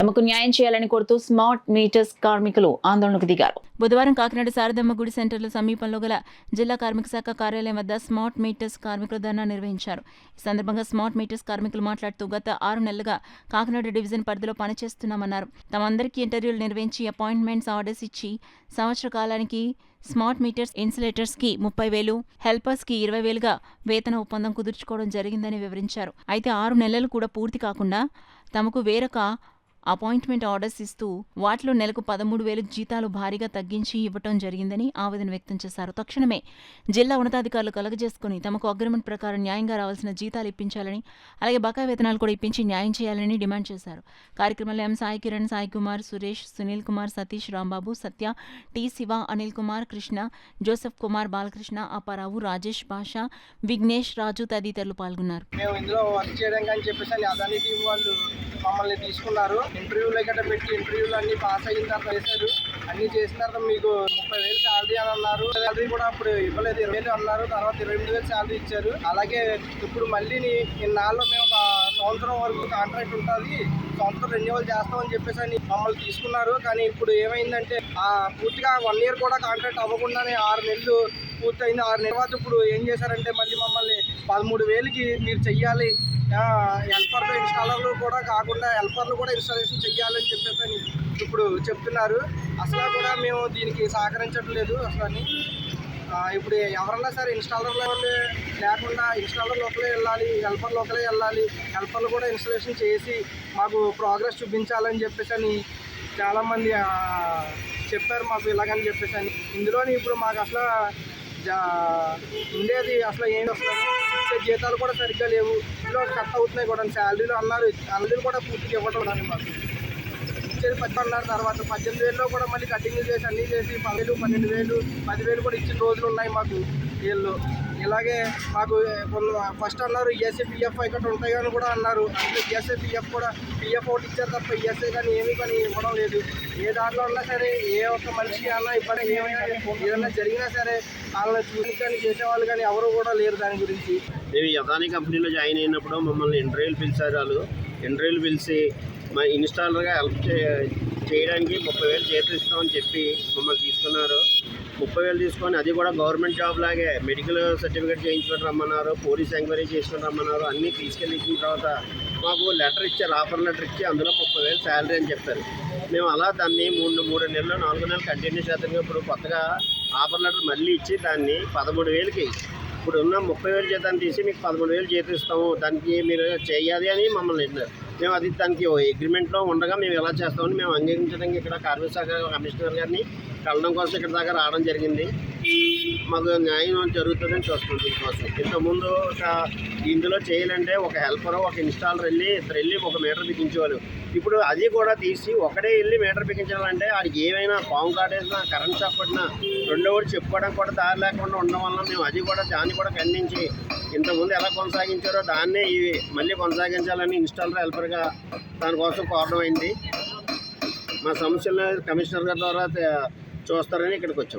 తమకు న్యాయం చేయాలని కోరుతూ స్మార్ట్ మీటర్స్ కార్మికులు ఆందోళనకు దిగారు. బుధవారం కాకినాడ శారదమ్మ గుడి సెంటర్లో సమీపంలో గల జిల్లా కార్మిక శాఖ కార్యాలయం వద్ద స్మార్ట్ మీటర్స్ కార్మికులు ధర్నా నిర్వహించారు. ఈ సందర్భంగా స్మార్ట్ మీటర్స్ కార్మికులు మాట్లాడుతూ గత 6 నెలలుగా కాకినాడ డివిజన్ పరిధిలో పనిచేస్తున్నామన్నారు. తమందరికీ ఇంటర్వ్యూలు నిర్వహించి అపాయింట్మెంట్స్ ఆర్డర్స్ ఇచ్చి సంవత్సర కాలానికి స్మార్ట్ మీటర్స్ ఇన్సులేటర్స్ కి 30,000, హెల్పర్స్ కి 20,000గా వేతన ఒప్పందం కుదుర్చుకోవడం జరిగిందని వివరించారు. అయితే 6 నెలలు కూడా పూర్తి కాకుండా తమకు వేరొక అపాయింట్మెంట్ ఆర్డర్స్ ఇస్తూ వాటిలో నెలకు 13,000 జీతాలు భారీగా తగ్గించి ఇవ్వటం జరిగిందని ఆవేదన వ్యక్తం చేశారు. తక్షణమే జిల్లా ఉన్నతాధికారులు కలగజేసుకుని తమకు అగ్రిమెంట్ ప్రకారం న్యాయంగా రావాల్సిన జీతాలు ఇప్పించాలని, అలాగే బకాయి వేతనాలు కూడా ఇప్పించి న్యాయం చేయాలని డిమాండ్ చేశారు. కార్యక్రమంలో ఎం సాయి కిరణ్, సాయి కుమార్, సురేష్, సునీల్ కుమార్, సతీష్, రాంబాబు, సత్య, టి శివ, అనిల్ కుమార్, కృష్ణ, జోసెఫ్ కుమార్, బాలకృష్ణ, అప్పారావు, రాజేష్, భాష, విఘ్నేష్, రాజు తదితరులు పాల్గొన్నారు. మమ్మల్ని తీసుకున్నారు. ఇంటర్వ్యూలు గట్రా పెట్టి ఇంటర్వ్యూలు అన్ని పాస్ అయిన తర్వాత చేశారు. అన్ని చేసిన తర్వాత మీకు 30,000 శాలరీ అని అన్నారు. శాలరీ కూడా అప్పుడు ఇవ్వలేదు, 20,000 అన్నారు. తర్వాత 28,000 శాలరీ ఇచ్చారు. అలాగే ఇప్పుడు మళ్ళీ ఇన్నాళ్ళు మేము ఒక సంవత్సరం వరకు కాంట్రాక్ట్ ఉంటుంది, సంవత్సరం రెన్యువల్ చేస్తామని చెప్పేసి అని మమ్మల్ని తీసుకున్నారు. కానీ ఇప్పుడు ఏమైందంటే పూర్తిగా 1 ఇయర్ కూడా కాంట్రాక్ట్ అవ్వకుండానే 6 నెలలు పూర్తయింది. 6 నెలల తర్వాత ఇప్పుడు ఏం చేశారంటే మళ్ళీ మమ్మల్ని 13,000కి మీరు చెయ్యాలి, హెల్పర్లు ఇన్స్టాలర్లు కూడా కాకుండా హెల్పర్లు కూడా ఇన్స్టాలేషన్ చెయ్యాలని చెప్పేసి అని ఇప్పుడు చెప్తున్నారు. అసలు కూడా మేము దీనికి సహకరించట్లేదు అసలు. ఇప్పుడు ఎవరన్నా సరే ఇన్స్టాలర్లు లేకుండా ఇన్స్టాలర్ లోపలే వెళ్ళాలి, హెల్పర్ లోపలే వెళ్ళాలి, హెల్పర్లు కూడా ఇన్స్టాలేషన్ చేసి మాకు ప్రోగ్రెస్ చూపించాలని చెప్పేసి అని చాలామంది చెప్పారు మాకు ఇలాగని చెప్పేసి అని. ఇందులోని ఇప్పుడు మాకు అసలు ఉండేది అసలు ఏం వస్తుంది, జీతాలు కూడా సరిగ్గా లేవు. ఇందులో కట్ అవుతున్నాయి కూడా శాలరీలు అన్నారు, శాలరీలు కూడా పూర్తిగా ఇవ్వడం మాకు ఇచ్చేది 10 అన్నారు. తర్వాత 18,000లో కూడా మళ్ళీ కటింగ్ చేసి అన్నీ చేసి 10,000, 12,000, 10,000 కూడా ఇచ్చిన రోజులు ఉన్నాయి మాకు వీళ్ళు. ఇలాగే మాకు ఫస్ట్ అన్నారు ఈఎస్ఐ, పిఎఫ్ ఇక్కడ ఉంటాయి కానీ కూడా అన్నారు. అంటే ఈఎస్ఐ, పిఎఫ్ కూడా పిఎఫ్ ఒకటి ఇచ్చారు తప్ప ఈఎస్ఐ కానీ ఏమీ కానీ ఇవ్వడం లేదు. ఏ దాంట్లో ఉన్నా సరే ఏ ఒక్క మనిషి అన్నా ఇబ్బంది ఏమైనా ఏదన్నా జరిగినా సరే వాళ్ళని చూసి కానీ చేసేవాళ్ళు కానీ ఎవరు కూడా లేరు దాని గురించి. మేము అదానీ కంపెనీలో జాయిన్ అయినప్పుడు మమ్మల్ని ఇంటర్వ్యూలు పిలిచారు. వాళ్ళు ఇంటర్వ్యూలు పిలిచి మా ఇన్స్టాలర్గా హెల్ప్ చేయడానికి 30,000 జీతం ఇస్తామని చెప్పి మమ్మల్ని తీసుకున్నారు. 30,000 తీసుకొని అది కూడా గవర్నమెంట్ జాబ్ లాగే మెడికల్ సర్టిఫికేట్ చేయించుకొని రమ్మన్నారు, పోలీస్ ఎంక్వైరీ చేసుకొని రమ్మన్నారు. అన్నీ తీసుకెళ్ళి ఇచ్చిన తర్వాత మాకు లెటర్ ఇచ్చారు, ఆఫర్ లెటర్ ఇచ్చి అందులో 30,000 శాలరీ అని చెప్పారు. మేము అలా దాన్ని 3 నెలలు 4 నెలలు కంటిన్యూ చేస్తాం. ఇప్పుడు కొత్తగా ఆఫర్ లెటర్ మళ్ళీ ఇచ్చి దాన్ని 13,000కి ఇప్పుడు ఉన్న 30,000 జీతాన్ని తీసి మీకు 13,000 జీతం ఇస్తాము, దానికి మీరు చేయాలి అని మమ్మల్ని అన్నారు. మేము అది దానికి అగ్రిమెంట్లో ఉండగా మేము ఎలా చేస్తామని మేము అంగీకరించడానికి ఇక్కడ కార్మిక శాఖ కమిషనర్ గారిని కలడం కోసం ఇక్కడ దాకా రావడం జరిగింది. మాకు న్యాయం జరుగుతుందని చూస్తున్నాం. దీనికోసం ఇంతకుముందు ఇందులో చేయాలంటే ఒక హెల్పర్, ఒక ఇన్స్టాలర్ ఇద్దరు ఒక మీటర్ బిగించేవాళ్ళు. ఇప్పుడు అది కూడా తీసి ఒకడే వెళ్ళి మీటర్ బిగించాలంటే వాడికి ఏమైనా పాము కాటేసినా, కరెంట్ షాక్ పట్టినా రెండో వాడు చెప్పుకోవడానికి కూడా దారి లేకుండా ఉండడం వల్ల మేము దాన్ని కూడా ఖండించి ఇంతకుముందు ఎలా కొనసాగించారో దాన్నే ఇవి మళ్ళీ కొనసాగించాలని ఇన్స్టాలర్ హెల్పర్గా దానికోసం కోరడం అయింది. మా సమస్యలను కమిషనర్ గారి ద్వారా చూస్తారని ఇక్కడికి వచ్చాం.